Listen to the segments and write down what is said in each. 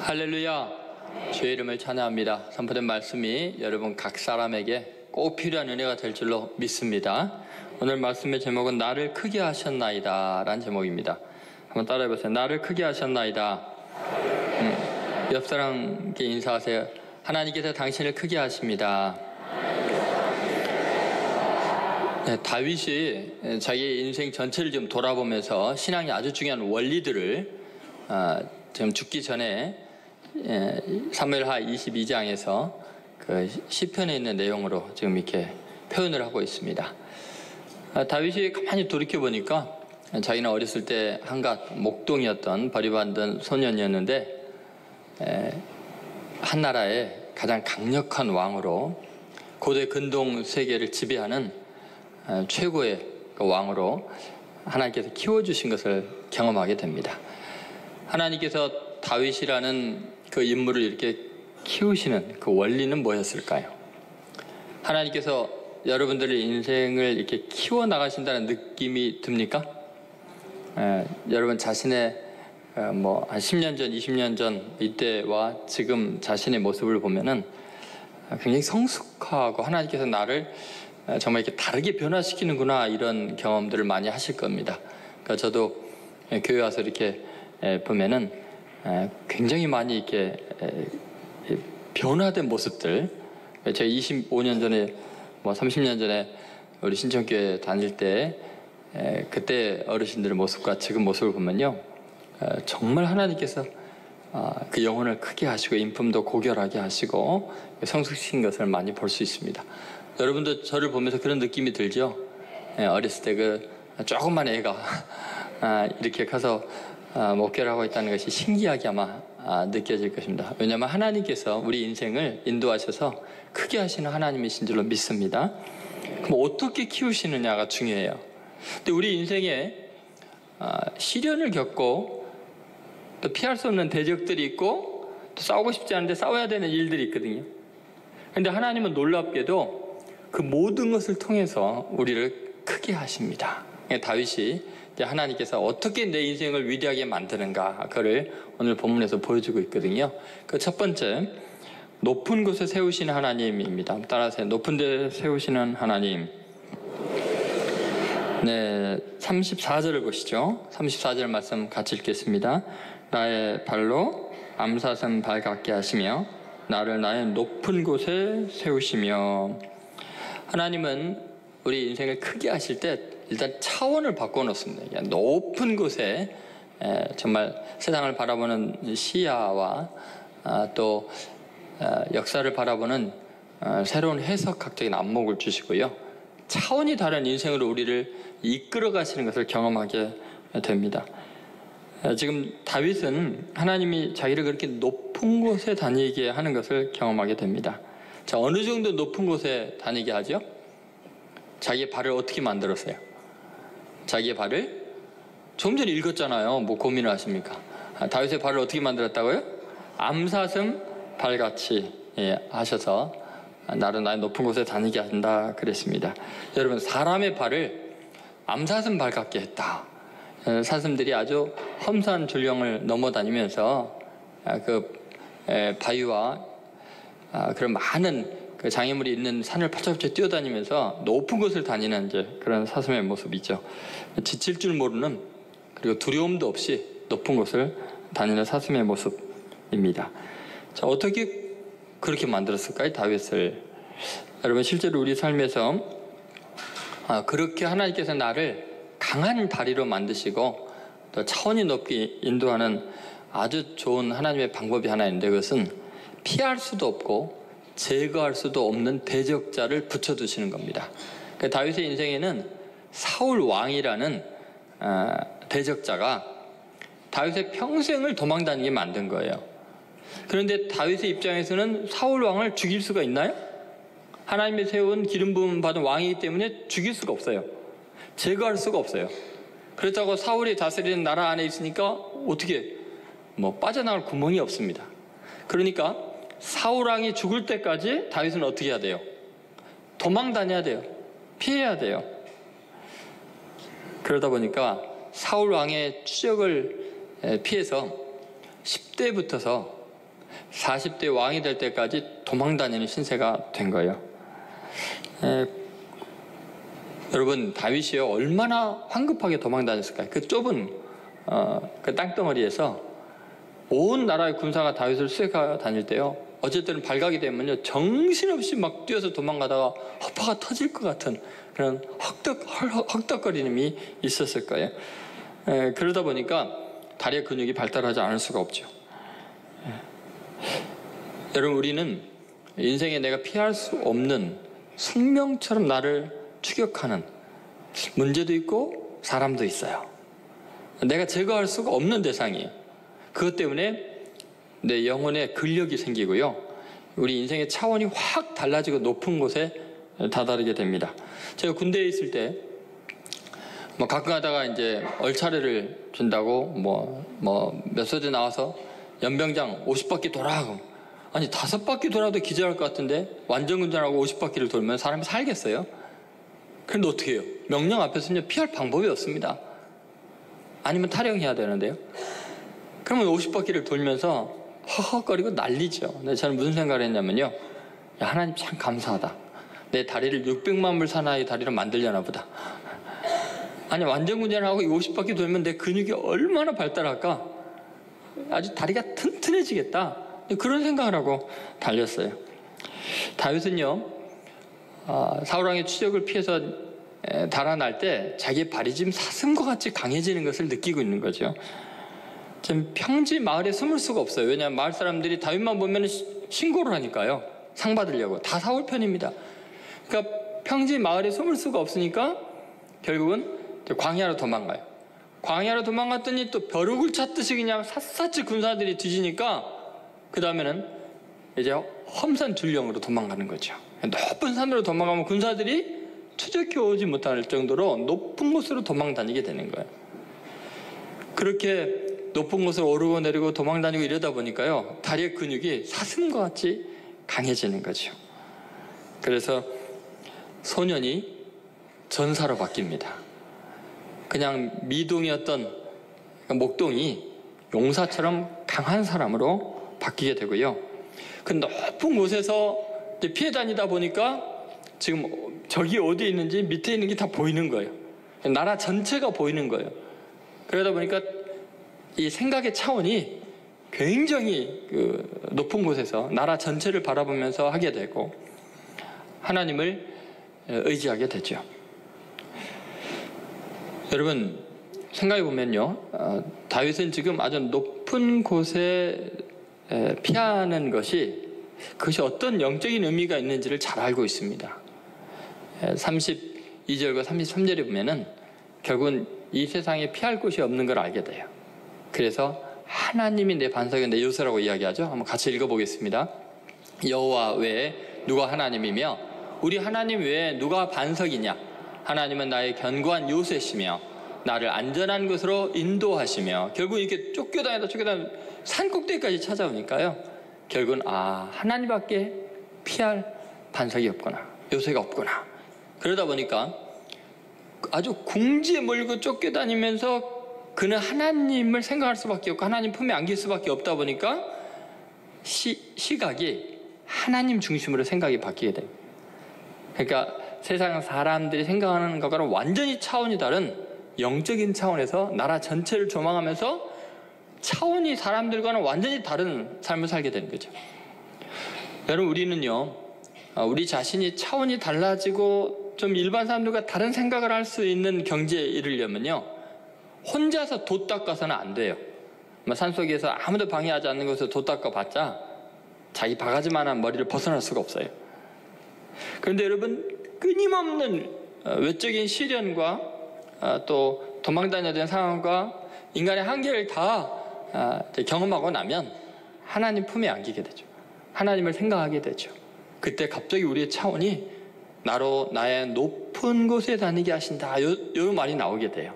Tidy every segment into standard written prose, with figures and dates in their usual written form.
할렐루야. 주의 이름을 찬양합니다. 선포된 말씀이 여러분 각 사람에게 꼭 필요한 은혜가 될 줄로 믿습니다. 오늘 말씀의 제목은 나를 크게 하셨나이다 라는 제목입니다. 한번 따라해보세요. 나를 크게 하셨나이다. 옆 사람께 인사하세요. 하나님께서 당신을 크게 하십니다. 네, 다윗이 자기의 인생 전체를 좀 돌아보면서 신앙의 아주 중요한 원리들을 지금 죽기 전에 사무엘하 22장에서 그 시편에 있는 내용으로 지금 이렇게 표현을 하고 있습니다. 다윗이 가만히 돌이켜 보니까 자기는 어렸을 때 한갓 목동이었던 버림받은 소년이었는데 한 나라의 가장 강력한 왕으로 고대 근동 세계를 지배하는 최고의 그 왕으로 하나님께서 키워주신 것을 경험하게 됩니다. 하나님께서 다윗이라는 그 인물을 이렇게 키우시는 그 원리는 뭐였을까요? 하나님께서 여러분들의 인생을 이렇게 키워나가신다는 느낌이 듭니까? 여러분 자신의 한 10년 전, 20년 전 이때와 지금 자신의 모습을 보면은 굉장히 성숙하고 하나님께서 나를 정말 이렇게 다르게 변화시키는구나 이런 경험들을 많이 하실 겁니다. 그러니까 저도 교회 와서 이렇게 보면은 굉장히 많이 이렇게 변화된 모습들, 제가 25년 전에 30년 전에 우리 신천교회 다닐 때 그때 어르신들의 모습과 지금 모습을 보면요, 정말 하나님께서 그 영혼을 크게 하시고 인품도 고결하게 하시고 성숙시킨 것을 많이 볼 수 있습니다. 여러분도 저를 보면서 그런 느낌이 들죠? 어렸을 때 그 조그만 애가 이렇게 커서 목회를 하고 있다는 것이 신기하게 아마 느껴질 것입니다. 왜냐하면 하나님께서 우리 인생을 인도하셔서 크게 하시는 하나님이신 줄로 믿습니다. 그럼 어떻게 키우시느냐가 중요해요. 근데 우리 인생에 시련을 겪고 또 피할 수 없는 대적들이 있고 또 싸우고 싶지 않은데 싸워야 되는 일들이 있거든요. 그런데 하나님은 놀랍게도 그 모든 것을 통해서 우리를 크게 하십니다. 다윗이 하나님께서 어떻게 내 인생을 위대하게 만드는가, 그걸 오늘 본문에서 보여주고 있거든요. 그 첫 번째, 높은 곳에 세우시는 하나님입니다. 따라서 높은 데 세우시는 하나님. 네, 34절을 보시죠. 34절 말씀 같이 읽겠습니다. 나의 발로 암사슴 발같게 하시며 나를 나의 높은 곳에 세우시며. 하나님은 우리 인생을 크게 하실 때 일단 차원을 바꿔놓습니다. 높은 곳에 정말 세상을 바라보는 시야와 또 역사를 바라보는 새로운 해석학적인 안목을 주시고요, 차원이 다른 인생으로 우리를 이끌어 가시는 것을 경험하게 됩니다. 지금 다윗은 하나님이 자기를 그렇게 높은 곳에 다니게 하는 것을 경험하게 됩니다. 자, 어느 정도 높은 곳에 다니게 하죠? 자기의 발을 어떻게 만들었어요? 자기의 발을 조금 전에 읽었잖아요. 뭐 고민을 하십니까? 다윗의 발을 어떻게 만들었다고요? 암사슴 발같이 하셔서 나를 나의 높은 곳에 다니게 한다 그랬습니다. 여러분, 사람의 발을 암사슴 발 같게 했다. 사슴들이 아주 험산 줄령을 넘어다니면서 그 바위와 그런 많은 그 장애물이 있는 산을 펄쩍펄쩍 뛰어다니면서 높은 곳을 다니는 이제 그런 사슴의 모습이죠. 지칠 줄 모르는, 그리고 두려움도 없이 높은 곳을 다니는 사슴의 모습입니다. 자, 어떻게 그렇게 만들었을까요, 다윗을? 여러분, 실제로 우리 삶에서 그렇게 하나님께서 나를 강한 다리로 만드시고 또 차원이 높게 인도하는 아주 좋은 하나님의 방법이 하나 있는데, 그것은 피할 수도 없고 제거할 수도 없는 대적자를 붙여두시는 겁니다. 그러니까 다윗의 인생에는 사울 왕이라는 대적자가 다윗의 평생을 도망다니게 만든 거예요. 그런데 다윗의 입장에서는 사울 왕을 죽일 수가 있나요? 하나님의 세운 기름 부음 받은 왕이기 때문에 죽일 수가 없어요. 제거할 수가 없어요. 그렇다고 사울이 다스리는 나라 안에 있으니까 어떻게 빠져나갈 구멍이 없습니다. 그러니까 사울 왕이 죽을 때까지 다윗은 어떻게 해야 돼요? 도망 다녀야 돼요. 피해야 돼요. 그러다 보니까 사울 왕의 추적을 피해서 10대부터서 40대 왕이 될 때까지 도망다니는 신세가 된 거예요. 여러분, 다윗이요 얼마나 황급하게 도망다녔을까요? 그 좁은 그 땅덩어리에서 온 나라의 군사가 다윗을 수색하여 다닐 때요, 어쨌든 발각이 되면요 정신없이 막 뛰어서 도망가다가 허파가 터질 것 같은 그런 헉덕거림이 있었을 거예요. 그러다 보니까 다리의 근육이 발달하지 않을 수가 없죠. 여러분, 우리는 인생에 내가 피할 수 없는 숙명처럼 나를 추격하는 문제도 있고 사람도 있어요. 내가 제거할 수가 없는 대상이에요. 그것 때문에 내 영혼에 근력이 생기고요, 우리 인생의 차원이 확 달라지고 높은 곳에 다다르게 됩니다. 제가 군대에 있을 때 가끔 가다가 이제 얼차례를 준다고 몇 소대 나와서 연병장 50바퀴 돌아가고, 아니 5바퀴 돌아도 기절할 것 같은데 완전운전하고 50바퀴를 돌면 사람이 살겠어요? 그런데 어떻게 해요? 명령 앞에서는 피할 방법이 없습니다. 아니면 탈영해야 되는데요. 그러면 50바퀴를 돌면서 허허거리고 난리죠. 근데 저는 무슨 생각을 했냐면요, 야, 하나님 참 감사하다. 내 다리를 600만 불 사나이 다리로 만들려나 보다. 아니 완전운전하고 50바퀴 돌면 내 근육이 얼마나 발달할까? 아주 다리가 튼튼해지겠다. 그런 생각을 하고 달렸어요. 다윗은요 사울왕의 추적을 피해서 달아날 때 자기의 발이 지금 사슴과 같이 강해지는 것을 느끼고 있는 거죠. 지금 평지 마을에 숨을 수가 없어요. 왜냐하면 마을 사람들이 다윗만 보면 신고를 하니까요. 상 받으려고. 다 사울 편입니다. 그러니까 평지 마을에 숨을 수가 없으니까 결국은 광야로 도망가요. 광야로 도망갔더니 또 벼룩을 찾듯이 그냥 샅샅이 군사들이 뒤지니까 그 다음에는 이제 험산 둘령으로 도망가는 거죠. 높은 산으로 도망가면 군사들이 추적해 오지 못할 정도로 높은 곳으로 도망다니게 되는 거예요. 그렇게 높은 곳을 오르고 내리고 도망다니고 이러다 보니까요, 다리의 근육이 사슴과 같이 강해지는 거죠. 그래서 소년이 전사로 바뀝니다. 그냥 미동이었던 목동이 용사처럼 강한 사람으로 바뀌게 되고요. 그 높은 곳에서 피해 다니다 보니까 지금 저기 어디 있는지 밑에 있는 게 다 보이는 거예요. 나라 전체가 보이는 거예요. 그러다 보니까 이 생각의 차원이 굉장히 높은 곳에서 나라 전체를 바라보면서 하게 되고 하나님을 의지하게 되죠. 여러분, 생각해 보면요, 다윗은 지금 아주 높은 곳에 피하는 그것이 어떤 영적인 의미가 있는지를 잘 알고 있습니다. 32절과 33절에 보면은 결국은 이 세상에 피할 곳이 없는 걸 알게 돼요. 그래서 하나님이 내 반석이 내 요새라고 이야기하죠. 한번 같이 읽어보겠습니다. 여호와 외에 누가 하나님이며 우리 하나님 외에 누가 반석이냐? 하나님은 나의 견고한 요새시며 나를 안전한 곳으로 인도하시며, 결국 이렇게 쫓겨다니다 산 꼭대기까지 찾아오니까요, 결국은 하나님밖에 피할 반석이 없구나, 요새가 없구나. 그러다 보니까 아주 궁지에 몰고 쫓겨다니면서 그는 하나님을 생각할 수밖에 없고 하나님 품에 안길 수밖에 없다 보니까 시각이 하나님 중심으로 생각이 바뀌게 됩니다. 그러니까 세상 사람들이 생각하는 것과는 완전히 차원이 다른 영적인 차원에서 나라 전체를 조망하면서 차원이 사람들과는 완전히 다른 삶을 살게 되는 거죠. 여러분, 우리는요, 우리 자신이 차원이 달라지고 좀 일반 사람들과 다른 생각을 할 수 있는 경지에 이르려면요, 혼자서 돛 닦아서는 안 돼요. 산속에서 아무도 방해하지 않는 곳에서 돛 닦아봤자 자기 바가지만한 머리를 벗어날 수가 없어요. 그런데 여러분, 끊임없는 외적인 시련과 또 도망다녀야 되는 상황과 인간의 한계를 다 경험하고 나면 하나님 품에 안기게 되죠. 하나님을 생각하게 되죠. 그때 갑자기 우리의 차원이 나로 나의 높은 곳에 다니게 하신다, 요 말이 나오게 돼요.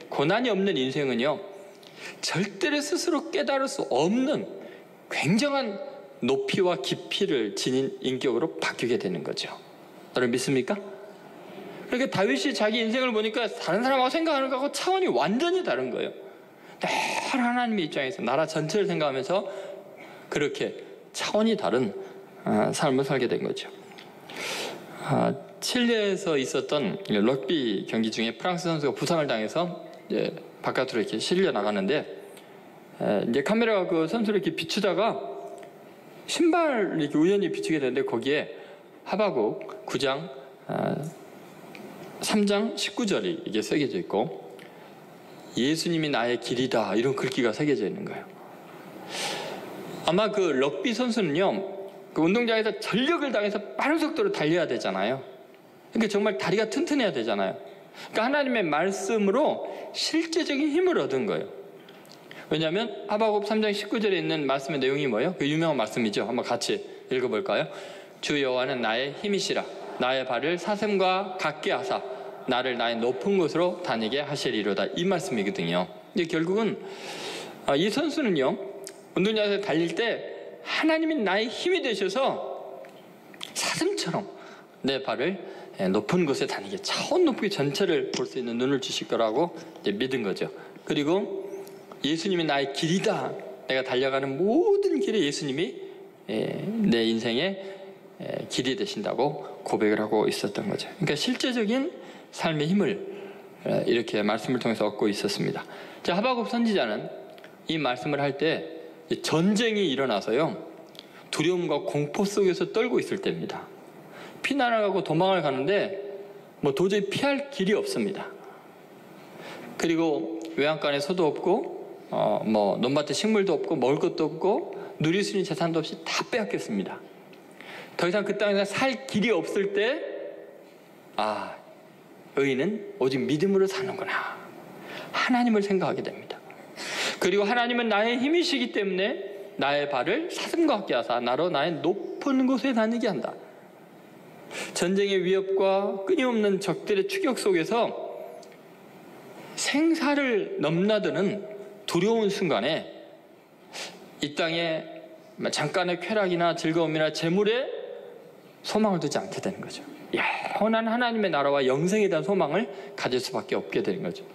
고난이 없는 인생은요, 절대로 스스로 깨달을 수 없는 굉장한 높이와 깊이를 지닌 인격으로 바뀌게 되는 거죠. 여러분 믿습니까? 그렇게 다윗이 자기 인생을 보니까 다른 사람하고 생각하는 것하고 차원이 완전히 다른 거예요. 늘 하나님의 입장에서 나라 전체를 생각하면서 그렇게 차원이 다른 삶을 살게 된 거죠. 칠레에서 있었던 럭비 경기 중에 프랑스 선수가 부상을 당해서 바깥으로 이렇게 실려 나가는데, 이제 카메라가 그 선수를 이렇게 비추다가 신발을 이렇게 우연히 비추게 되는데, 거기에 하박국 9장 3장 19절이 이게 새겨져 있고, 예수님이 나의 길이다, 이런 글귀가 새겨져 있는 거예요. 아마 그 럭비 선수는요, 그 운동장에서 전력을 다해서 빠른 속도로 달려야 되잖아요. 그러니까 정말 다리가 튼튼해야 되잖아요. 그러니까 하나님의 말씀으로 실제적인 힘을 얻은 거예요. 왜냐하면 하박국 3장 19절에 있는 말씀의 내용이 뭐예요? 그 유명한 말씀이죠. 한번 같이 읽어볼까요? 주 여호와는 나의 힘이시라. 나의 발을 사슴과 같게 하사 나를 나의 높은 곳으로 다니게 하시리로다. 이 말씀이거든요. 근데 결국은 이 선수는요, 운동장에서 달릴 때 하나님이 나의 힘이 되셔서 사슴처럼 내 발을 높은 곳에 다니게, 차원 높게 전체를 볼 수 있는 눈을 주실 거라고 이제 믿은 거죠. 그리고 예수님이 나의 길이다. 내가 달려가는 모든 길에 예수님이 내 인생의 길이 되신다고 고백을 하고 있었던 거죠. 그러니까 실제적인 삶의 힘을 이렇게 말씀을 통해서 얻고 있었습니다. 자, 하박국 선지자는 이 말씀을 할 때 전쟁이 일어나서요, 두려움과 공포 속에서 떨고 있을 때입니다. 피난을 가고 도망을 가는데 뭐 도저히 피할 길이 없습니다. 그리고 외양간에 소도 없고 뭐 논밭에 식물도 없고 먹을 것도 없고 누릴 수 있는 재산도 없이 다 빼앗겼습니다. 더 이상 그 땅에서 살 길이 없을 때, 의인은 오직 믿음으로 사는구나, 하나님을 생각하게 됩니다. 그리고 하나님은 나의 힘이시기 때문에 나의 발을 사슴과 같게 하사 나로 나의 높은 곳에 다니게 한다. 전쟁의 위협과 끊임없는 적들의 추격 속에서 생사를 넘나드는 두려운 순간에 이 땅에 잠깐의 쾌락이나 즐거움이나 재물에 소망을 두지 않게 되는 거죠. 영원한 하나님의 나라와 영생에 대한 소망을 가질 수밖에 없게 되는 거죠.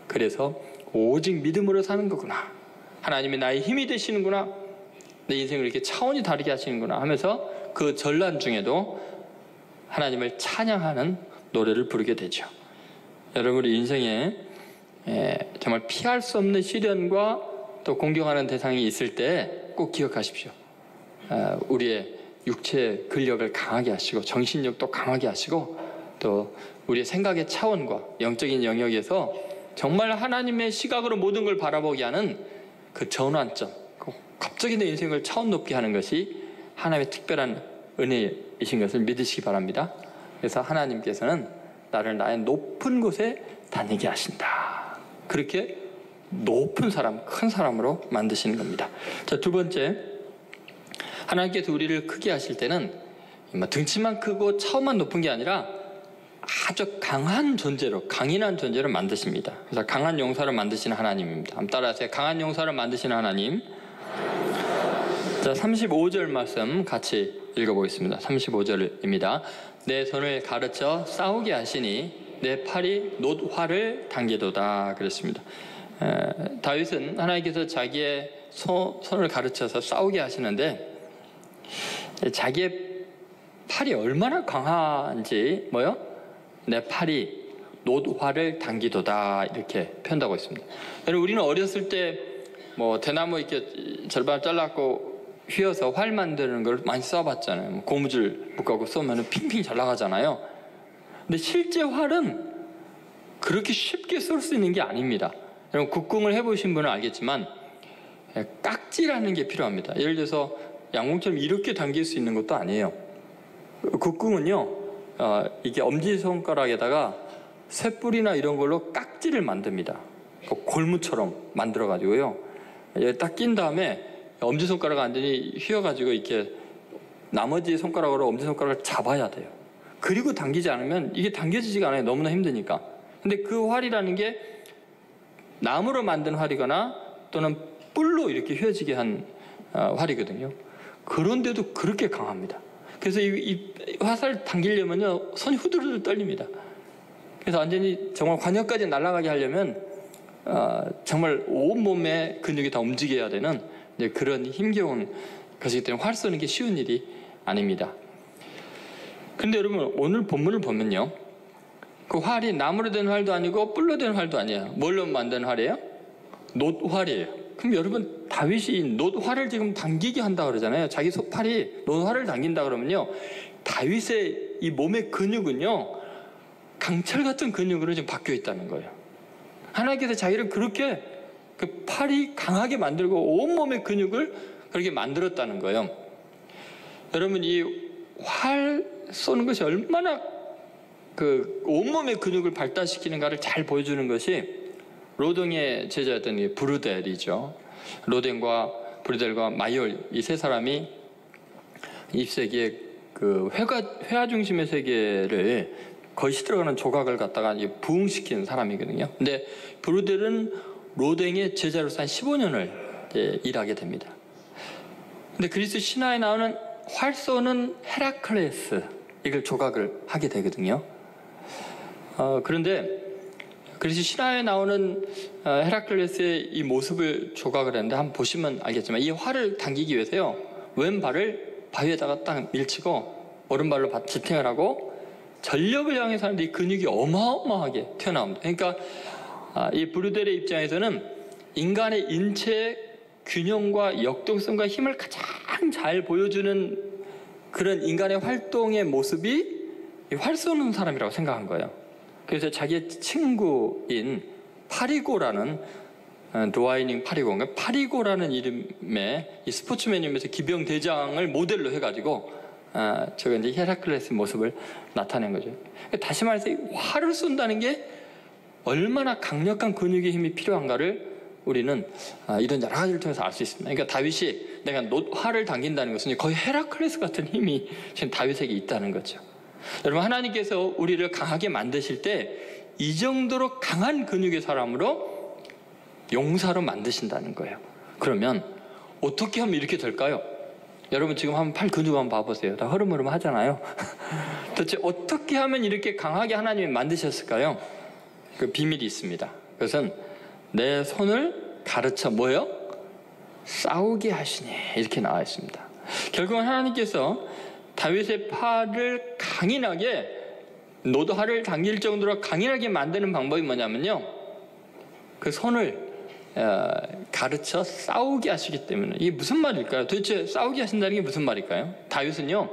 그래서 오직 믿음으로 사는 거구나, 하나님이 나의 힘이 되시는구나, 내 인생을 이렇게 차원이 다르게 하시는구나 하면서 그 전란 중에도 하나님을 찬양하는 노래를 부르게 되죠. 여러분, 우리 인생에 정말 피할 수 없는 시련과 또 공경하는 대상이 있을 때 꼭 기억하십시오. 우리의 육체의 근력을 강하게 하시고 정신력도 강하게 하시고 또 우리의 생각의 차원과 영적인 영역에서 정말 하나님의 시각으로 모든 걸 바라보게 하는 그 전환점, 갑자기 내 인생을 차원 높게 하는 것이 하나님의 특별한 은혜이신 것을 믿으시기 바랍니다. 그래서 하나님께서는 나를 나의 높은 곳에 다니게 하신다. 그렇게 높은 사람, 큰 사람으로 만드시는 겁니다. 자, 두 번째, 하나님께서 우리를 크게 하실 때는 등치만 크고 차원만 높은 게 아니라 아주 강한 존재로, 강인한 존재로 만드십니다. 그래서 강한 용사를 만드시는 하나님입니다. 한번 따라하세요. 강한 용사를 만드시는 하나님. 자, 35절 말씀 같이 읽어보겠습니다. 35절입니다. 내 손을 가르쳐 싸우게 하시니 내 팔이 놋화를 당기도다. 그랬습니다. 다윗은 하나님께서 자기의 손을 가르쳐서 싸우게 하시는데, 자기의 팔이 얼마나 강한지 내 팔이 놋화를 당기도다, 이렇게 표현하고 있습니다. 여러분, 우리는 어렸을 때 대나무 이렇게 절반을 잘라갖고 휘어서 활 만드는 걸 많이 써봤잖아요. 고무줄 묶어갖고 쏘면 핑핑 잘 나가잖아요. 근데 실제 활은 그렇게 쉽게 쏠 수 있는 게 아닙니다. 여러분, 국궁을 해보신 분은 알겠지만 깍지라는 게 필요합니다. 예를 들어서 양궁처럼 이렇게 당길 수 있는 것도 아니에요. 국궁은요, 이게 엄지손가락에다가 쇳불이나 이런 걸로 깍지를 만듭니다. 골무처럼 만들어가지고요, 딱 낀 다음에 엄지손가락 완전히 휘어가지고 이렇게 나머지 손가락으로 엄지손가락을 잡아야 돼요. 그리고 당기지 않으면 이게 당겨지지가 않아요. 너무나 힘드니까. 근데 그 활이라는 게 나무로 만든 활이거나 또는 뿔로 이렇게 휘어지게 한 활이거든요. 그런데도 그렇게 강합니다. 그래서 이 화살을 당기려면요, 손이 후들후들 떨립니다. 그래서 완전히 정말 관역까지 날아가게 하려면 정말 온몸의 근육이 다 움직여야 되는 그런 힘겨운 것이기 때문에 활 쏘는 게 쉬운 일이 아닙니다. 근데 여러분 오늘 본문을 보면요, 그 활이 나무로 된 활도 아니고 뿔로 된 활도 아니에요. 뭘로 만든 활이에요? 놋활이에요. 그럼 여러분 다윗이 놋활을 지금 당기게 한다 그러잖아요. 자기 팔이 놋활을 당긴다 그러면요, 다윗의 이 몸의 근육은요 강철 같은 근육으로 지금 바뀌어 있다는 거예요. 하나님께서 자기를 그렇게 그 팔이 강하게 만들고 온몸의 근육을 그렇게 만들었다는 거예요. 여러분 이 활 쏘는 것이 얼마나 그 온몸의 근육을 발달시키는가를 잘 보여주는 것이 로댕의 제자였던 브루델이죠. 로댕과 브루델과 마이올 이 세 사람이 20세기에 그 회화 중심의 세계를 거의 시들어가는 조각을 갖다가 부흥시킨 사람이거든요. 근데 브루델은 로댕의 제자로서 한 15년을 일하게 됩니다. 근데 그리스 신화에 나오는 활 쏘는 헤라클레스, 이걸 조각을 하게 되거든요. 그런데 그리스 신화에 나오는 헤라클레스의 이 모습을 조각을 했는데 한번 보시면 알겠지만, 이 활을 당기기 위해서요, 왼발을 바위에다가 딱 밀치고 오른발로 지탱을 하고 전력을 향해서 하는데 이 근육이 어마어마하게 튀어나옵니다. 그러니까 이 브루델의 입장에서는 인간의 인체의 균형과 역동성과 힘을 가장 잘 보여주는 그런 인간의 활동의 모습이 활 쏘는 사람이라고 생각한 거예요. 그래서 자기의 친구인 파리고라는 드와이닝 파리고라는 이름의 이 스포츠맨이면서 기병 대장을 모델로 해가지고 저가 이제 헤라클레스의 모습을 나타낸 거죠. 다시 말해서 활을 쏜다는 게 얼마나 강력한 근육의 힘이 필요한가를 우리는 이런 여러 가지를 통해서 알 수 있습니다. 그러니까 다윗이 내가 활을 당긴다는 것은 거의 헤라클레스 같은 힘이 지금 다윗에게 있다는 거죠. 여러분 하나님께서 우리를 강하게 만드실 때 이 정도로 강한 근육의 사람으로 용사로 만드신다는 거예요. 그러면 어떻게 하면 이렇게 될까요? 여러분 지금 한번 팔 근육 한번 봐보세요. 다 흐름흐름 하잖아요. 도대체 어떻게 하면 이렇게 강하게 하나님이 만드셨을까요? 그 비밀이 있습니다. 그것은 내 손을 가르쳐 뭐예요? 싸우게 하시니, 이렇게 나와 있습니다. 결국은 하나님께서 다윗의 팔을 강인하게, 놋활을 당길 정도로 강인하게 만드는 방법이 뭐냐면요, 그 손을 가르쳐 싸우게 하시기 때문에. 이게 무슨 말일까요? 도대체 싸우게 하신다는 게 무슨 말일까요? 다윗은요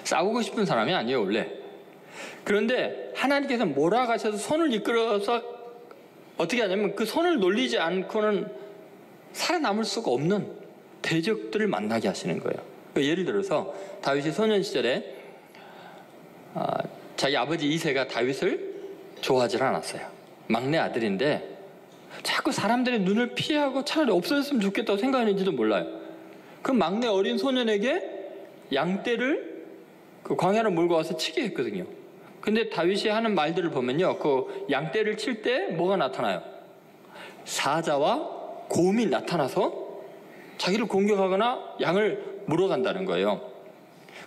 싸우고 싶은 사람이 아니에요 원래. 그런데 하나님께서 몰아가셔서 손을 이끌어서 어떻게 하냐면 그 손을 놀리지 않고는 살아남을 수가 없는 대적들을 만나게 하시는 거예요. 예를 들어서 다윗이 소년 시절에 자기 아버지 이새가 다윗을 좋아하지 않았어요. 막내 아들인데 자꾸 사람들의 눈을 피하고 차라리 없어졌으면 좋겠다고 생각했는지도 몰라요. 그 막내 어린 소년에게 양떼를 그 광야로 몰고 와서 치게 했거든요. 근데 다윗이 하는 말들을 보면요, 그 양떼를 칠 때 뭐가 나타나요? 사자와 곰이 나타나서 자기를 공격하거나 양을 물어간다는 거예요.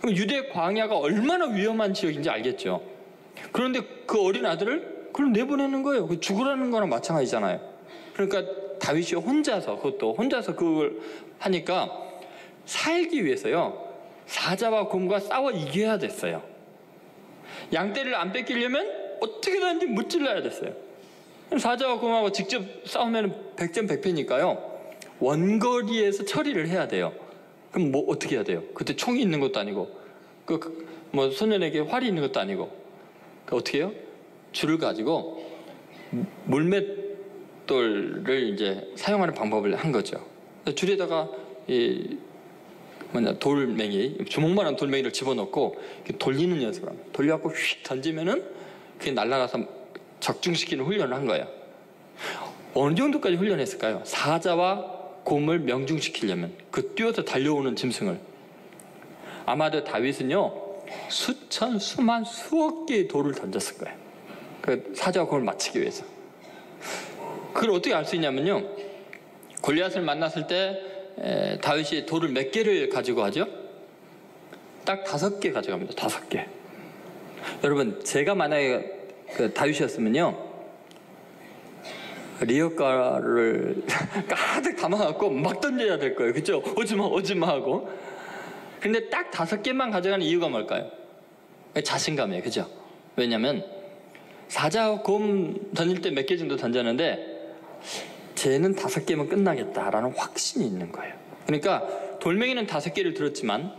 그럼 유대 광야가 얼마나 위험한 지역인지 알겠죠. 그런데 그 어린 아들을 그럼 내보내는 거예요. 그 죽으라는 거랑 마찬가지잖아요. 그러니까 다윗이 그것도 혼자서 그걸 하니까 살기 위해서요, 사자와 곰과 싸워 이겨야 됐어요. 양떼를 안 뺏기려면 어떻게든지 무찔러야 됐어요. 사자와 곰하고 직접 싸우면 백전백패니까요, 원거리에서 처리를 해야 돼요. 그럼 뭐 어떻게 해야 돼요? 그때 총이 있는 것도 아니고 뭐 소년에게 활이 있는 것도 아니고 어떻게 해요? 줄을 가지고 물맷돌을 이제 사용하는 방법을 한 거죠. 줄에다가 돌멩이, 주먹만한 돌멩이를 집어넣고 돌리는 연습을 합니다. 돌려갖고 휙 던지면은 그게 날아가서 적중시키는 훈련을 한 거예요. 어느 정도까지 훈련했을까요? 사자와 곰을 명중시키려면, 그 뛰어서 달려오는 짐승을. 아마도 다윗은요 수천, 수만, 수억 개의 돌을 던졌을 거예요. 그 사자와 곰을 맞추기 위해서. 그걸 어떻게 알 수 있냐면요, 골리앗을 만났을 때 다윗이 돌을 몇 개를 가지고 하죠? 딱 5개 가져갑니다. 5개. 여러분 제가 만약에 그 다윗이었으면요, 리어카를 가득 담아갖고 막 던져야 될 거예요. 그죠? 오지마 하고. 근데 딱 5개만 가져가는 이유가 뭘까요? 자신감이에요. 그죠? 왜냐면 사자와 곰 던질 때 몇 개 정도 던졌는데 쟤는 5개면 끝나겠다라는 확신이 있는 거예요. 그러니까 돌멩이는 5개를 들었지만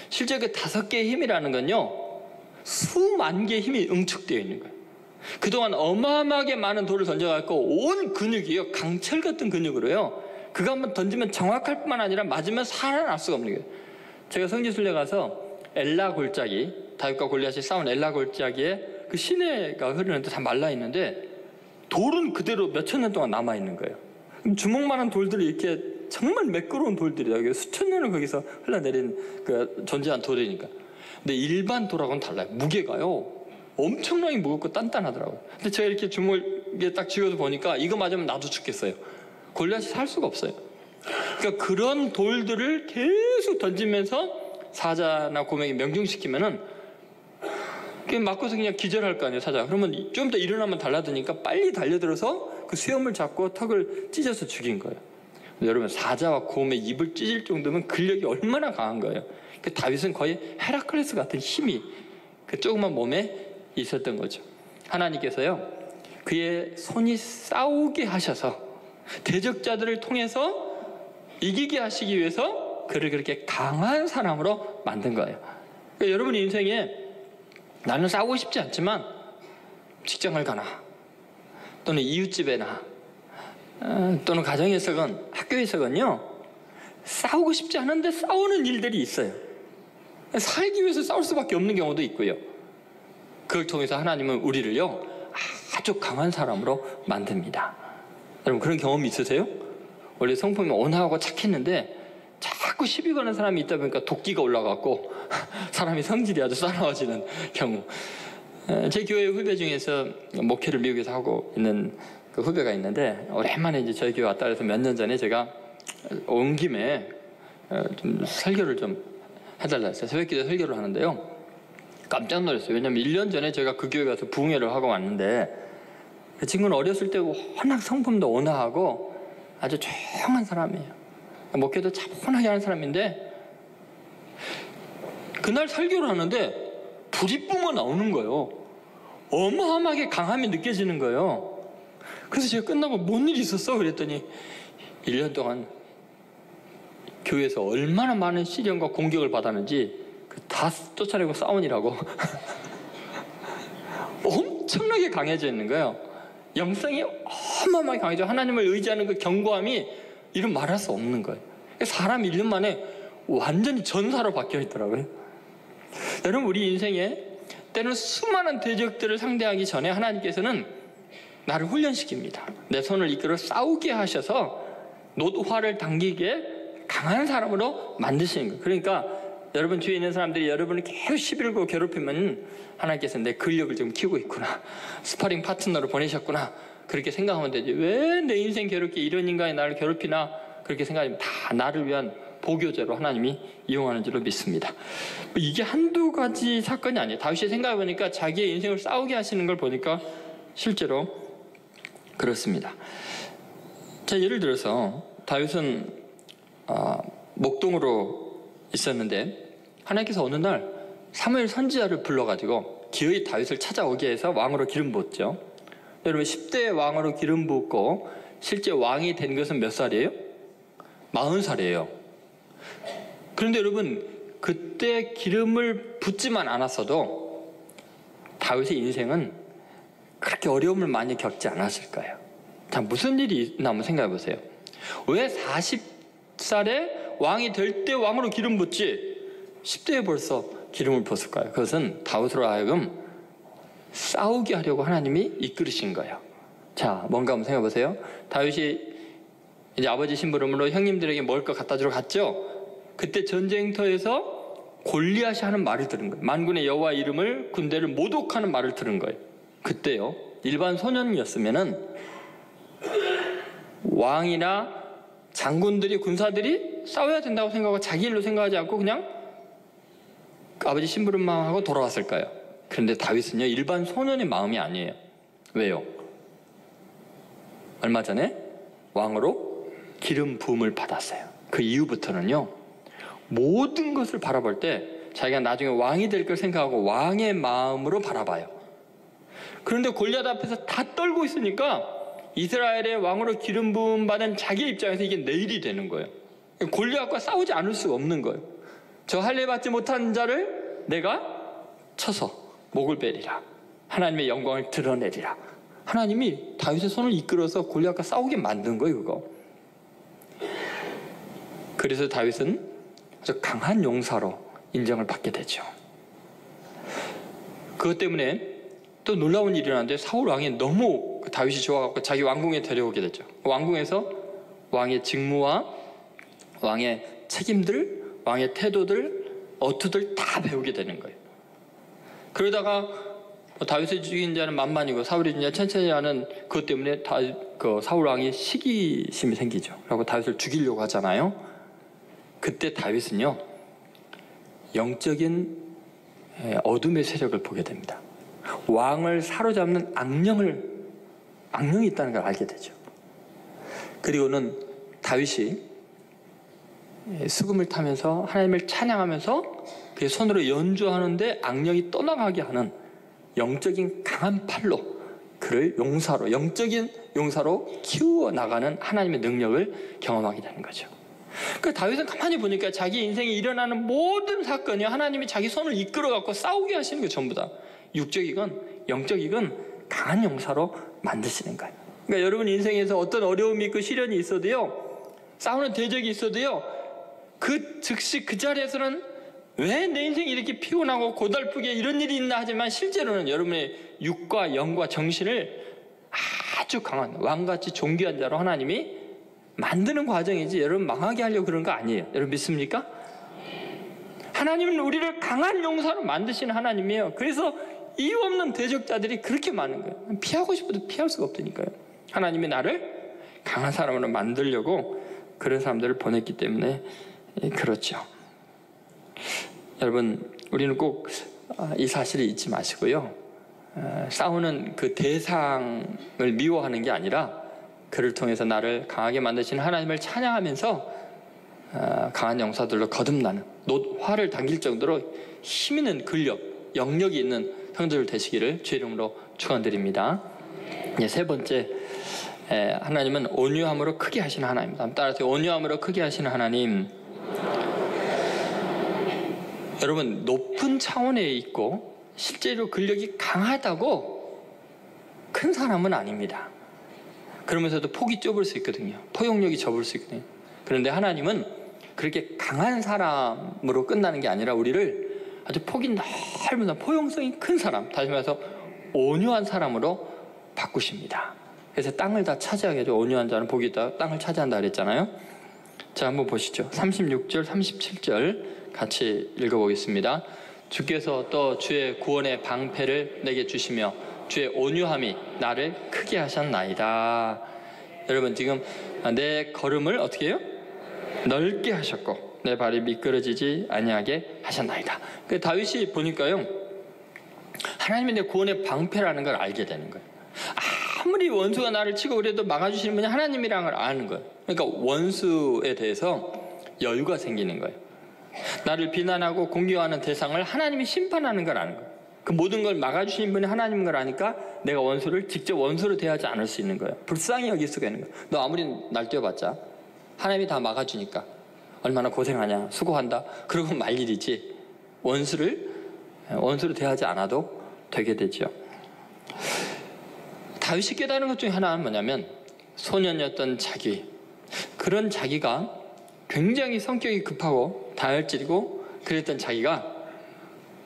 실제 그 5개의 힘이라는 건요, 수만 개의 힘이 응축되어 있는 거예요. 그동안 어마어마하게 많은 돌을 던져갖고 온 근육이요, 강철 같은 근육으로요, 그거 한번 던지면 정확할 뿐만 아니라 맞으면 살아날 수가 없는 거예요. 제가 성지순례 가서 엘라 골짜기, 다윗과 골리앗이 싸운 엘라 골짜기에 그 시내가 흐르는데 다 말라 있는데 돌은 그대로 몇천 년 동안 남아 있는 거예요. 주먹만한 돌들이 이렇게 정말 매끄러운 돌들이다. 수천 년을 거기서 흘러내린 그 존재한 돌이니까. 근데 일반 돌하고는 달라요. 무게가요, 엄청나게 무겁고 단단하더라고요. 근데 제가 이렇게 주먹에 딱 쥐어서 보니까 이거 맞으면 나도 죽겠어요. 골리앗이 살 수가 없어요. 그러니까 그런 돌들을 계속 던지면서 사자나 곰에게 명중시키면은 맞고서 그냥 기절할 거 아니에요, 사자. 그러면 좀 더 일어나면 달라드니까 빨리 달려들어서 그 수염을 잡고 턱을 찢어서 죽인 거예요. 여러분, 사자와 곰의 입을 찢을 정도면 근력이 얼마나 강한 거예요. 그 다윗은 거의 헤라클레스 같은 힘이 그 조그만 몸에 있었던 거죠. 하나님께서요, 그의 손이 싸우게 하셔서 대적자들을 통해서 이기게 하시기 위해서 그를 그렇게 강한 사람으로 만든 거예요. 그러니까 여러분의 인생에 나는 싸우고 싶지 않지만 직장을 가나 또는 이웃집에나 또는 가정에서건 학교에서건요, 싸우고 싶지 않은데 싸우는 일들이 있어요. 살기 위해서 싸울 수밖에 없는 경우도 있고요. 그걸 통해서 하나님은 우리를요, 아주 강한 사람으로 만듭니다. 여러분, 그런 경험이 있으세요? 원래 성품이 온화하고 착했는데 자꾸 시비 거는 사람이 있다 보니까 도끼가 올라갔고 사람이 성질이 아주 싸나워지는 경우. 제 교회 후배 중에서 목회를 미국에서 하고 있는 그 후배가 있는데, 오랜만에 이제 저희 교회 왔다 그래서 몇 년 전에 제가 온 김에 좀 설교를 좀 해달라 했어요. 새벽기도 설교를 하는데요, 깜짝 놀랐어요. 왜냐면 1년 전에 제가 그 교회 가서 부흥회를 하고 왔는데 그 친구는 어렸을 때 워낙 성품도 온화하고 아주 조용한 사람이에요. 목회도 차분하게 하는 사람인데 그날 설교를 하는데 불이 뿜어 나오는 거예요. 어마어마하게 강함이 느껴지는 거예요. 그래서 제가 끝나고 뭔 일이 있었어? 그랬더니 1년 동안 교회에서 얼마나 많은 시련과 공격을 받았는지 다 쫓아내고 싸우니라고 엄청나게 강해져 있는 거예요. 영성이 어마어마하게 강해져 하나님을 의지하는 그 견고함이 이름 말할 수 없는 거예요. 사람이 1년 만에 완전히 전사로 바뀌어 있더라고요. 여러분, 우리 인생에 때로는 수많은 대적들을 상대하기 전에 하나님께서는 나를 훈련시킵니다. 내 손을 이끌어 싸우게 하셔서 노화를 당기게 강한 사람으로 만드시는 거예요. 그러니까 여러분 주위에 있는 사람들이 여러분을 계속 시비를 걸고 괴롭히면 하나님께서 내 근력을 지금 키우고 있구나, 스파링 파트너로 보내셨구나, 그렇게 생각하면 되지. 왜 내 인생 괴롭게 이런 인간이 나를 괴롭히나, 그렇게 생각하면 다 나를 위한 보교제로 하나님이 이용하는 줄로 믿습니다. 이게 한두 가지 사건이 아니에요. 다윗이 생각해보니까 자기의 인생을 싸우게 하시는 걸 보니까 실제로 그렇습니다. 자, 예를 들어서 다윗은 목동으로 있었는데 하나님께서 어느 날 사무엘 선지자를 불러가지고 기어이 다윗을 찾아오게 해서 왕으로 기름 부었죠. 여러분, 10대 왕으로 기름 부었고 실제 왕이 된 것은 몇 살이에요? 40살이에요. 그런데 여러분, 그때 기름을 붓지만 않았어도 다윗의 인생은 그렇게 어려움을 많이 겪지 않았을까요? 자, 무슨 일이 있나 한번 생각해 보세요. 왜 40살에 왕이 될 때 왕으로 기름 붓지 10대에 벌써 기름을 부었을까요? 그것은 다윗으로 하여금 싸우게 하려고 하나님이 이끌으신 거예요. 자, 뭔가 한번 생각해 보세요. 다윗이 이제 아버지 심부름으로 형님들에게 먹을 거 갖다 주러 갔죠. 그때 전쟁터에서 골리앗이 하는 말을 들은 거예요. 만군의 여호와 이름을 군대를 모독하는 말을 들은 거예요. 그때요, 일반 소년이었으면은 왕이나 장군들이, 군사들이 싸워야 된다고 생각하고 자기 일로 생각하지 않고 그냥 아버지 심부름만 하고 돌아왔을 거예요. 그런데 다윗은요, 일반 소년의 마음이 아니에요. 왜요? 얼마 전에 왕으로 기름 부음을 받았어요. 그 이후부터는요, 모든 것을 바라볼 때 자기가 나중에 왕이 될 걸 생각하고 왕의 마음으로 바라봐요. 그런데 골리앗 앞에서 다 떨고 있으니까 이스라엘의 왕으로 기름 부음 받은 자기 입장에서 이게 내일이 되는 거예요. 골리앗과 싸우지 않을 수 없는 거예요. 저 할례 받지 못한 자를 내가 쳐서 목을 베리라. 하나님의 영광을 드러내리라. 하나님이 다윗의 손을 이끌어서 골리앗과 싸우게 만든 거예요, 그거. 그래서 다윗은 아주 강한 용사로 인정을 받게 되죠. 그것 때문에 또 놀라운 일이 일어났는데 사울 왕이 너무 다윗이 좋아갖고 자기 왕궁에 데려오게 됐죠. 왕궁에서 왕의 직무와 왕의 책임들, 왕의 태도들, 어투들 다 배우게 되는 거예요. 그러다가 다윗을 죽인 자는 만만이고 사울이 죽인 자는 천천히 하는 그것 때문에 사울 왕이 시기심이 생기죠. 그리고 다윗을 죽이려고 하잖아요. 그때 다윗은요, 영적인 어둠의 세력을 보게 됩니다. 왕을 사로잡는 악령이 있다는 걸 알게 되죠. 그리고는 다윗이 수금을 타면서 하나님을 찬양하면서 그 손으로 연주하는데 악령이 떠나가게 하는 영적인 강한 팔로 그를 용사로, 영적인 용사로 키워나가는 하나님의 능력을 경험하게 되는 거죠. 그러니까 다윗은 가만히 보니까 자기 인생에 일어나는 모든 사건이 하나님이 자기 손을 이끌어갖고 싸우게 하시는 거 전부 다 육적이건 영적이건 강한 용사로 만드시는 거예요. 그러니까 여러분 인생에서 어떤 어려움이 있고 시련이 있어도요, 싸우는 대적이 있어도요, 그 즉시 그 자리에서는 왜 내 인생이 이렇게 피곤하고 고달프게 이런 일이 있나 하지만 실제로는 여러분의 육과 영과 정신을 아주 강한 왕같이 존귀한 자로 하나님이 만드는 과정이지 여러분 망하게 하려고 그런 거 아니에요. 여러분 믿습니까? 하나님은 우리를 강한 용사로 만드시는 하나님이에요. 그래서 이유 없는 대적자들이 그렇게 많은 거예요. 피하고 싶어도 피할 수가 없다니까요. 하나님이 나를 강한 사람으로 만들려고 그런 사람들을 보냈기 때문에 그렇죠. 여러분, 우리는 꼭 이 사실을 잊지 마시고요, 싸우는 그 대상을 미워하는 게 아니라 그를 통해서 나를 강하게 만드시는 하나님을 찬양하면서 강한 용사들로 거듭나는, 화를 당길 정도로 힘 있는 근력, 영역이 있는 성도들 되시기를 주의 이름으로 축원드립니다. 세 번째, 하나님은 온유함으로 크게 하시는 하나님입니다. 따라서 온유함으로 크게 하시는 하나님. 여러분, 높은 차원에 있고 실제로 근력이 강하다고 큰 사람은 아닙니다. 그러면서도 폭이 좁을 수 있거든요. 포용력이 좁을 수 있거든요. 그런데 하나님은 그렇게 강한 사람으로 끝나는 게 아니라 우리를 아주 폭이 넓은 포용성이 큰 사람, 다시 말해서 온유한 사람으로 바꾸십니다. 그래서 땅을 다 차지하게 해줘. 온유한 자는 복이 있다, 땅을 차지한다 그랬잖아요. 자, 한번 보시죠. 36절, 37절 같이 읽어보겠습니다. 주께서 또 주의 구원의 방패를 내게 주시며 주의 온유함이 나를 크게 하셨나이다. 여러분, 지금 내 걸음을 어떻게 해요? 넓게 하셨고 내 발이 미끄러지지 아니하게 하셨나이다. 그 다윗이 보니까요, 하나님이 내 구원의 방패라는 걸 알게 되는 거예요. 아무리 원수가 나를 치고 그래도 막아주시는 분이 하나님이라는 걸 아는 거예요. 그러니까 원수에 대해서 여유가 생기는 거예요. 나를 비난하고 공격하는 대상을 하나님이 심판하는 걸 아는 거예요. 그 모든 걸 막아주시는 분이 하나님인 걸 아니까 내가 원수를 직접 원수로 대하지 않을 수 있는 거예요. 불쌍히 여길 수가 있는 거예요. 너 아무리 날 뛰어봤자 하나님이 다 막아주니까 얼마나 고생하냐, 수고한다, 그러고 말 일이지 원수로 대하지 않아도 되게 되죠. 다윗이 깨달은 것 중에 하나는 뭐냐면, 소년이었던 자기, 그런 자기가 굉장히 성격이 급하고 다혈질이고 그랬던 자기가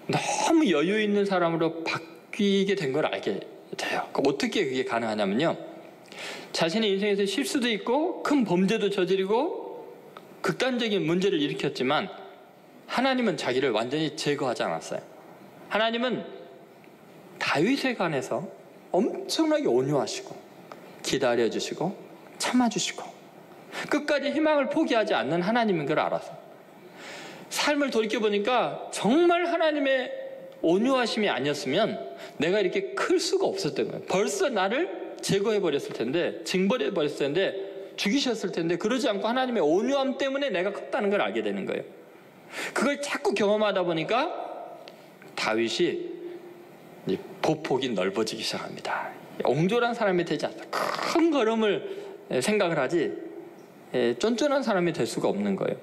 너무 여유 있는 사람으로 바뀌게 된 걸 알게 돼요. 어떻게 그게 가능하냐면요, 자신의 인생에서 실수도 있고 큰 범죄도 저지르고 극단적인 문제를 일으켰지만 하나님은 자기를 완전히 제거하지 않았어요. 하나님은 다윗에 관해서 엄청나게 온유하시고 기다려주시고 참아주시고 끝까지 희망을 포기하지 않는 하나님인 걸 알았어요. 삶을 돌이켜보니까 정말 하나님의 온유하심이 아니었으면 내가 이렇게 클 수가 없었던 거예요. 벌써 나를 제거해 버렸을 텐데, 징벌해 버렸을 텐데, 죽이셨을 텐데, 그러지 않고 하나님의 온유함 때문에 내가 컸다는 걸 알게 되는 거예요. 그걸 자꾸 경험하다 보니까 다윗이 보폭이 넓어지기 시작합니다. 옹졸한 사람이 되지 않다. 큰 걸음을 생각을 하지 쫀쫀한 사람이 될 수가 없는 거예요.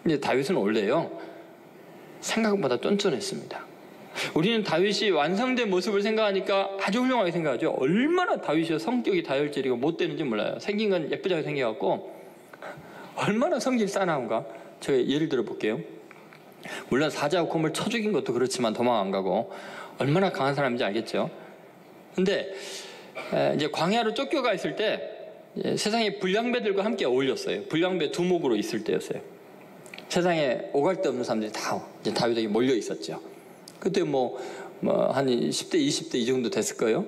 근데 다윗은 원래요, 생각보다 쫀쫀했습니다. 우리는 다윗이 완성된 모습을 생각하니까 아주 훌륭하게 생각하죠. 얼마나 다윗이 성격이 다혈질이고 못되는지 몰라요. 생긴 건 예쁘게 생겨갖고 얼마나 성질 싸나운가. 제가 예를 들어 볼게요. 물론 사자와 곰을 쳐 죽인 것도 그렇지만 도망 안 가고 얼마나 강한 사람인지 알겠죠. 근데 이제 광야로 쫓겨가 있을 때 세상에 불량배들과 함께 어울렸어요. 불량배 두목으로 있을 때였어요. 세상에 오갈 데 없는 사람들이 다 이제 다윗에게 몰려 있었죠. 그때 한 10대, 20대 이 정도 됐을 거예요.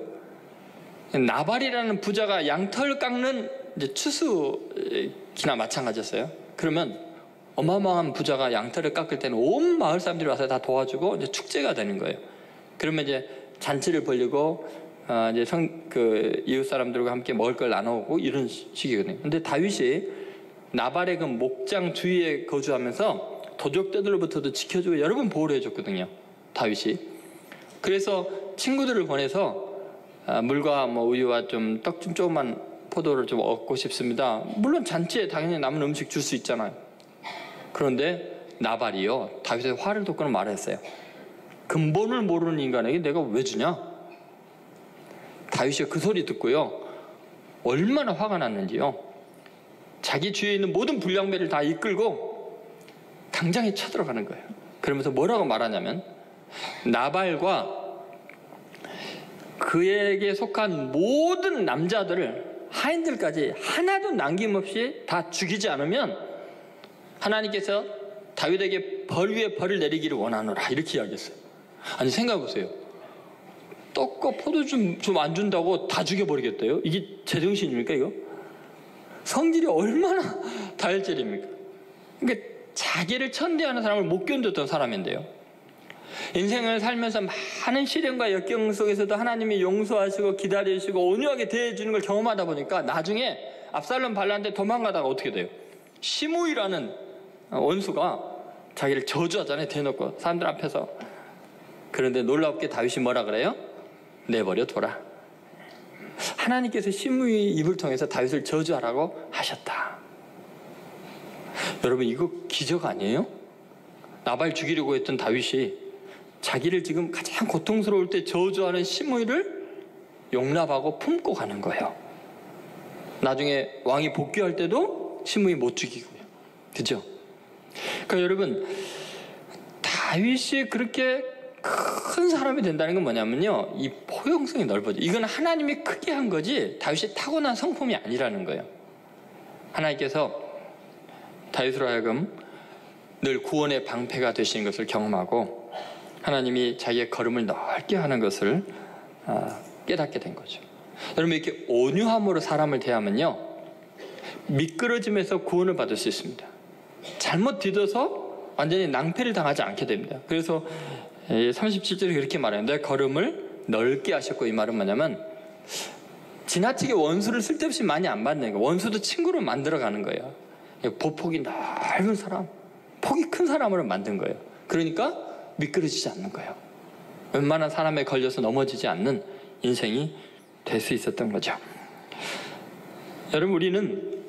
나발이라는 부자가 양털 깎는 이제 추수기나 마찬가지였어요. 그러면 어마어마한 부자가 양털을 깎을 때는 온 마을 사람들이 와서 다 도와주고 이제 축제가 되는 거예요. 그러면 이제 잔치를 벌리고 이제 이웃 사람들과 함께 먹을 걸 나눠오고 이런 식이거든요. 근데 다윗이 나발의 그 목장 주위에 거주하면서 도적들로부터도 지켜주고 여러 번 보호를 해줬거든요. 다윗이. 그래서 친구들을 보내서 물과 우유와 좀 떡 좀 조그만 포도를 좀 얻고 싶습니다. 물론 잔치에 당연히 남은 음식 줄 수 있잖아요. 그런데 나발이요, 다윗의 화를 돋고는 말했어요. 근본을 모르는 인간에게 내가 왜 주냐? 다윗이 그 소리 듣고요, 얼마나 화가 났는지요, 자기 주위에 있는 모든 불량배를 다 이끌고 당장에 쳐들어가는 거예요. 그러면서 뭐라고 말하냐면, 나발과 그에게 속한 모든 남자들을, 하인들까지 하나도 남김없이 다 죽이지 않으면 하나님께서 다윗에게 벌 위에 벌을 내리기를 원하노라, 이렇게 이야기했어요. 아니 생각해보세요. 떡과 포도 좀 안 준다고 다 죽여버리겠대요? 이게 제정신입니까 이거? 성질이 얼마나 다혈질입니까? 그러니까 자기를 천대하는 사람을 못 견뎠던 사람인데요, 인생을 살면서 많은 시련과 역경 속에서도 하나님이 용서하시고 기다리시고 온유하게 대해주는 걸 경험하다 보니까 나중에 압살롬 반란때 도망가다가 어떻게 돼요? 시므이라는 원수가 자기를 저주하잖아요, 대놓고 사람들 앞에서. 그런데 놀랍게 다윗이 뭐라 그래요? 내버려 둬라. 하나님께서 시므이 입을 통해서 다윗을 저주하라고 하셨다. 여러분, 이거 기적 아니에요? 나발 죽이려고 했던 다윗이 자기를 지금 가장 고통스러울 때 저주하는 시므이를 용납하고 품고 가는 거예요. 나중에 왕이 복귀할 때도 시므이 못 죽이고요. 그죠? 그러니까 여러분, 다윗이 그렇게 큰 사람이 된다는 건 뭐냐면요, 이 포용성이 넓어져. 이건 하나님이 크게 한 거지 다윗이 타고난 성품이 아니라는 거예요. 하나님께서 다윗으로 하여금 늘 구원의 방패가 되시는 것을 경험하고 하나님이 자기의 걸음을 넓게 하는 것을 깨닫게 된 거죠. 여러분, 이렇게 온유함으로 사람을 대하면요, 미끄러짐에서 구원을 받을 수 있습니다. 잘못 디뎌서 완전히 낭패를 당하지 않게 됩니다. 그래서 37절에 그렇게 말해요. 내 걸음을 넓게 하셨고, 이 말은 뭐냐면 지나치게 원수를 쓸데없이 많이 안 받는 거예요. 원수도 친구로 만들어가는 거예요. 보폭이 넓은 사람, 폭이 큰 사람으로 만든 거예요. 그러니까 미끄러지지 않는 거예요. 웬만한 사람에 걸려서 넘어지지 않는 인생이 될 수 있었던 거죠. 여러분, 우리는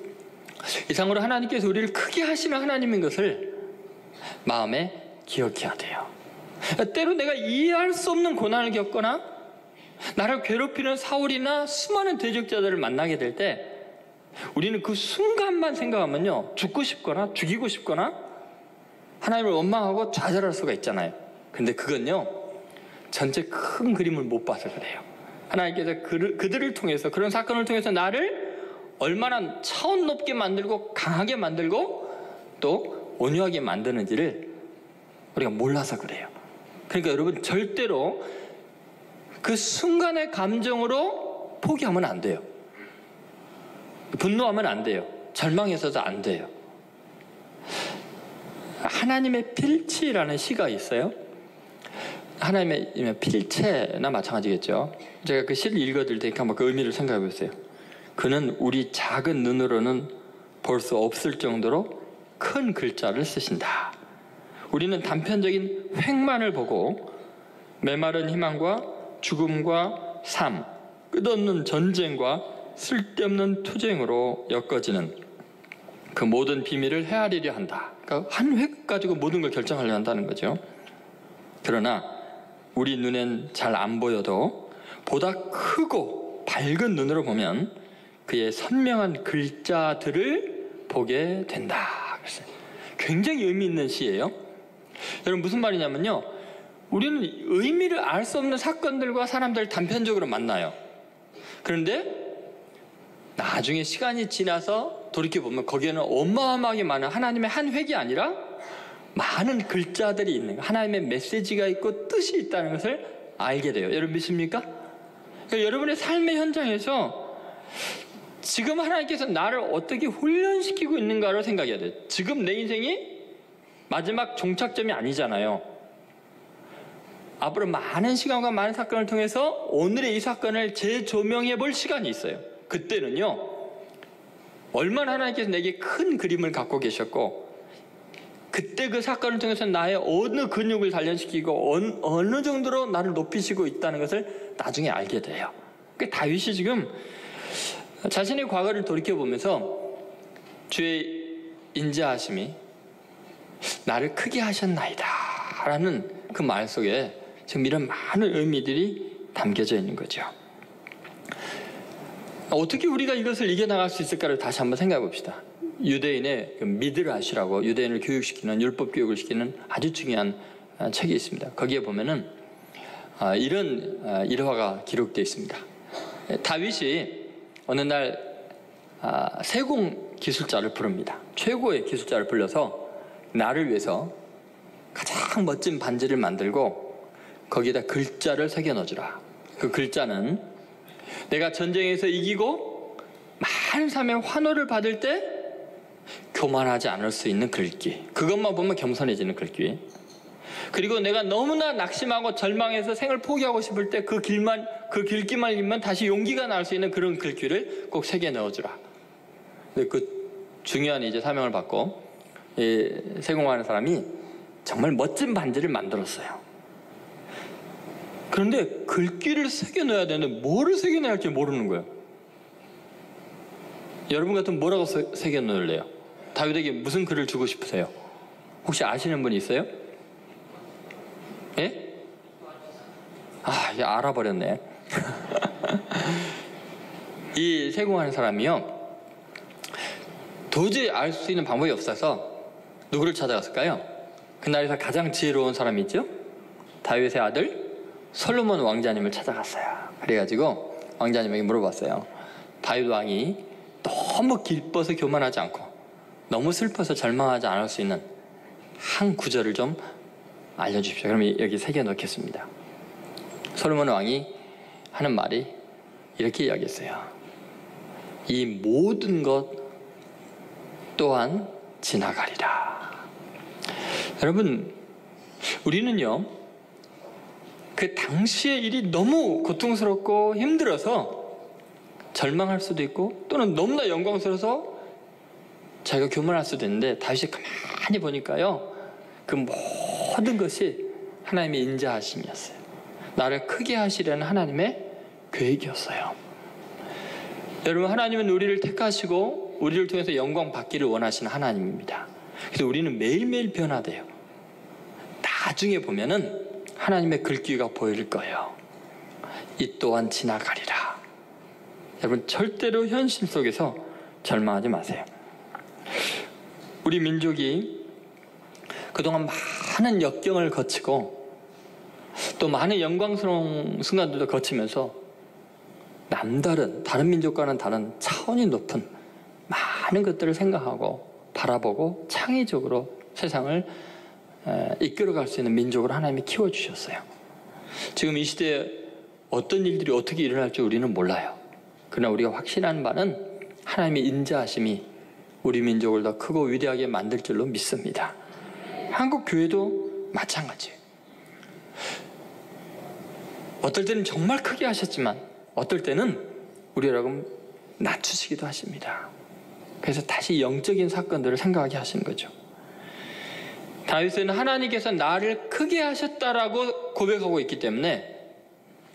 이상으로 하나님께서 우리를 크게 하시는 하나님인 것을 마음에 기억해야 돼요. 때로 내가 이해할 수 없는 고난을 겪거나 나를 괴롭히는 사울이나 수많은 대적자들을 만나게 될 때 우리는 그 순간만 생각하면요, 죽고 싶거나 죽이고 싶거나 하나님을 원망하고 좌절할 수가 있잖아요. 근데 그건요, 전체 큰 그림을 못 봐서 그래요. 하나님께서 그들을 통해서, 그런 사건을 통해서 나를 얼마나 차원 높게 만들고 강하게 만들고 또 온유하게 만드는지를 우리가 몰라서 그래요. 그러니까 여러분, 절대로 그 순간의 감정으로 포기하면 안 돼요. 분노하면 안 돼요. 절망해서도 안 돼요. 하나님의 필치라는 시가 있어요. 하나님의 필체나 마찬가지겠죠. 제가 그 시를 읽어드릴 테니까 한번 그 의미를 생각해 보세요. 그는 우리 작은 눈으로는 볼 수 없을 정도로 큰 글자를 쓰신다. 우리는 단편적인 획만을 보고 메마른 희망과 죽음과 삶, 끝없는 전쟁과 쓸데없는 투쟁으로 엮어지는 그 모든 비밀을 헤아리려 한다. 그러니까 한 획 가지고 모든 걸 결정하려 한다는 거죠. 그러나 우리 눈엔 잘 안 보여도 보다 크고 밝은 눈으로 보면 그의 선명한 글자들을 보게 된다. 굉장히 의미 있는 시예요. 여러분 무슨 말이냐면요, 우리는 의미를 알 수 없는 사건들과 사람들을 단편적으로 만나요. 그런데 나중에 시간이 지나서 돌이켜보면 거기에는 어마어마하게 많은 하나님의 한 획이 아니라 많은 글자들이 있는, 하나님의 메시지가 있고 뜻이 있다는 것을 알게 돼요. 여러분 믿습니까? 그러니까 여러분의 삶의 현장에서 지금 하나님께서 나를 어떻게 훈련시키고 있는가를 생각해야 돼요. 지금 내 인생이 마지막 종착점이 아니잖아요. 앞으로 많은 시간과 많은 사건을 통해서 오늘의 이 사건을 재조명해 볼 시간이 있어요. 그때는요, 얼마나 하나님께서 내게 큰 그림을 갖고 계셨고, 그때 그 사건을 통해서 나의 어느 근육을 단련시키고 어느 정도로 나를 높이시고 있다는 것을 나중에 알게 돼요. 그러니까 다윗이 지금 자신의 과거를 돌이켜보면서 주의 인자하심이 나를 크게 하셨나이다 라는 그 말 속에 지금 이런 많은 의미들이 담겨져 있는 거죠. 어떻게 우리가 이것을 이겨나갈 수 있을까를 다시 한번 생각해 봅시다. 유대인의 그 미드라시라고 유대인을 교육시키는, 율법 교육을 시키는 아주 중요한 책이 있습니다. 거기에 보면은 이런 일화가 기록되어 있습니다. 다윗이 어느 날 세공 기술자를 부릅니다. 최고의 기술자를 불러서 나를 위해서 가장 멋진 반지를 만들고 거기에다 글자를 새겨 넣어주라. 그 글자는 내가 전쟁에서 이기고 많은 사람의 환호를 받을 때 교만하지 않을 수 있는 글귀, 그것만 보면 겸손해지는 글귀, 그리고 내가 너무나 낙심하고 절망해서 생을 포기하고 싶을 때 그 글귀만 읽으면 다시 용기가 날 수 있는 그런 글귀를 꼭 새겨 넣어주라. 그 중요한 이제 사명을 받고 세공하는 사람이 정말 멋진 반지를 만들었어요. 그런데 글귀를 새겨 넣어야 되는데 뭐를 새겨 넣어야 할지 모르는 거예요. 여러분 같으면 뭐라고 새겨 넣을래요? 다윗에게 무슨 글을 주고 싶으세요? 혹시 아시는 분이 있어요? 예? 이제 알아버렸네. 이 세공하는 사람이요, 도저히 알 수 있는 방법이 없어서 누구를 찾아갔을까요? 그날에서 가장 지혜로운 사람이 있죠? 다윗의 아들 솔로몬 왕자님을 찾아갔어요. 그래가지고 왕자님에게 물어봤어요. 다윗 왕이 너무 기뻐서 교만하지 않고 너무 슬퍼서 절망하지 않을 수 있는 한 구절을 좀 알려주십시오. 그럼 여기 새겨 넣겠습니다. 솔로몬 왕이 하는 말이 이렇게 이야기했어요. 이 모든 것 또한 지나가리라. 여러분, 우리는요, 그 당시의 일이 너무 고통스럽고 힘들어서 절망할 수도 있고, 또는 너무나 영광스러워서 자기가 교만할 수도 있는데, 다윗이 가만히 보니까요, 그 모든 것이 하나님의 인자하심이었어요. 나를 크게 하시려는 하나님의 계획이었어요. 여러분, 하나님은 우리를 택하시고 우리를 통해서 영광 받기를 원하시는 하나님입니다. 그래서 우리는 매일매일 변화돼요. 나중에 보면은 하나님의 글귀가 보일 거예요. 이 또한 지나가리라. 여러분, 절대로 현실 속에서 절망하지 마세요. 우리 민족이 그동안 많은 역경을 거치고 또 많은 영광스러운 순간들도 거치면서 다른 민족과는 다른 차원이 높은 많은 것들을 생각하고 바라보고 창의적으로 세상을 이끌어갈 수 있는 민족으로 하나님이 키워주셨어요. 지금 이 시대에 어떤 일들이 어떻게 일어날지 우리는 몰라요. 그러나 우리가 확신하는 바는 하나님의 인자하심이 우리 민족을 더 크고 위대하게 만들 줄로 믿습니다. 한국 교회도 마찬가지예요. 어떨 때는 정말 크게 하셨지만 어떨 때는 우리라고 낮추시기도 하십니다. 그래서 다시 영적인 사건들을 생각하게 하시는 거죠. 다윗은 하나님께서 나를 크게 하셨다라고 고백하고 있기 때문에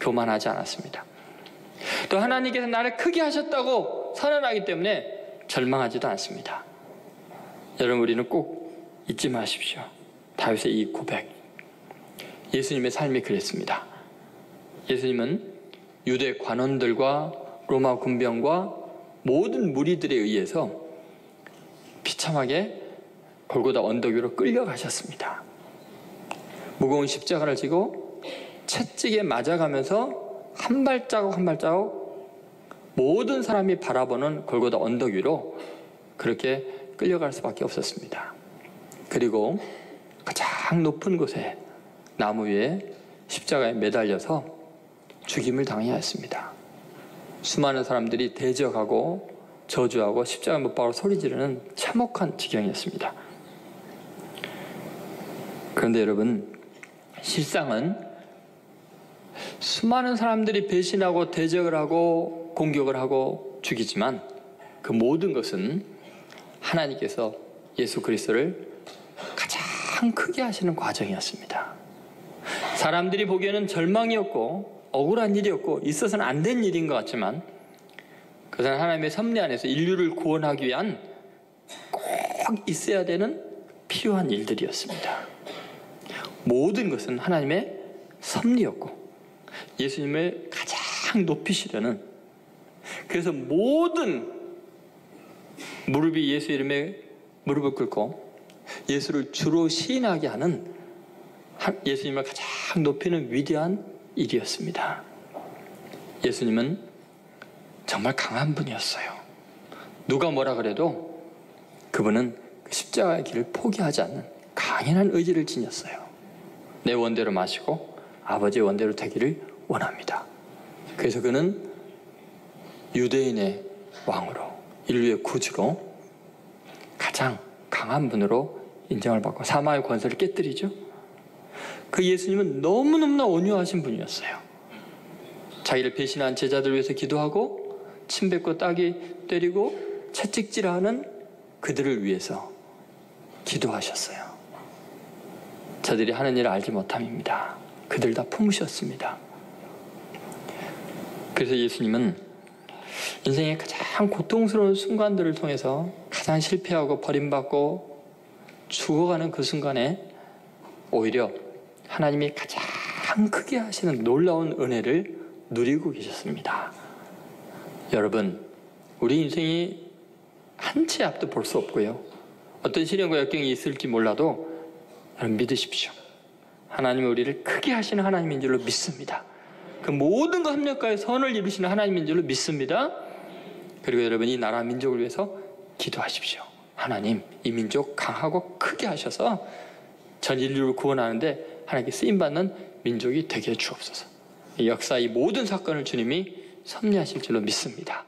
교만하지 않았습니다. 또 하나님께서 나를 크게 하셨다고 선언하기 때문에 절망하지도 않습니다. 여러분, 우리는 꼭 잊지 마십시오. 다윗의 이 고백. 예수님의 삶이 그랬습니다. 예수님은 유대 관원들과 로마 군병과 모든 무리들에 의해서 비참하게 골고다 언덕 위로 끌려가셨습니다. 무거운 십자가를 지고 채찍에 맞아가면서 한 발자국 한 발자국 모든 사람이 바라보는 골고다 언덕 위로 그렇게 끌려갈 수밖에 없었습니다. 그리고 가장 높은 곳에 나무 위에 십자가에 매달려서 죽임을 당해야 했습니다. 수많은 사람들이 대적하고 저주하고 십자가에 못 박아 소리 지르는 참혹한 지경이었습니다. 그런데 여러분, 실상은 수많은 사람들이 배신하고 대적을 하고 공격을 하고 죽이지만 그 모든 것은 하나님께서 예수 그리스도를 가장 크게 하시는 과정이었습니다. 사람들이 보기에는 절망이었고 억울한 일이었고 있어서는 안 된 일인 것 같지만 그것은 하나님의 섭리 안에서 인류를 구원하기 위한 꼭 있어야 되는 필요한 일들이었습니다. 모든 것은 하나님의 섭리였고 예수님을 가장 높이시려는, 그래서 모든 무릎이 예수 이름에 무릎을 꿇고 예수를 주로 시인하게 하는 예수님을 가장 높이는 위대한 일이었습니다. 예수님은 정말 강한 분이었어요. 누가 뭐라 그래도 그분은 그 십자가의 길을 포기하지 않는 강인한 의지를 지녔어요. 내 원대로 마시고 아버지의 원대로 되기를 원합니다. 그래서 그는 유대인의 왕으로, 인류의 구주로 가장 강한 분으로 인정을 받고 사망의 권세를 깨뜨리죠. 그 예수님은 너무너무나 온유하신 분이었어요. 자기를 배신한 제자들 위해서 기도하고 침뱉고 따기 때리고 채찍질하는 그들을 위해서 기도하셨어요. 저들이 하는 일을 알지 못함입니다. 그들 다 품으셨습니다. 그래서 예수님은 인생의 가장 고통스러운 순간들을 통해서 가장 실패하고 버림받고 죽어가는 그 순간에 오히려 하나님이 가장 크게 하시는 놀라운 은혜를 누리고 계셨습니다. 여러분, 우리 인생이 한 치 앞도 볼 수 없고요. 어떤 시련과 역경이 있을지 몰라도 여러분 믿으십시오. 하나님은 우리를 크게 하시는 하나님인 줄로 믿습니다. 그 모든 것 합력하여 선을 이루시는 하나님인 줄로 믿습니다. 그리고 여러분, 이 나라 민족을 위해서 기도하십시오. 하나님, 이 민족 강하고 크게 하셔서 전 인류를 구원하는데 하나님께 쓰임받는 민족이 되게 주옵소서. 이 역사, 이 모든 사건을 주님이 섭리하실 줄로 믿습니다.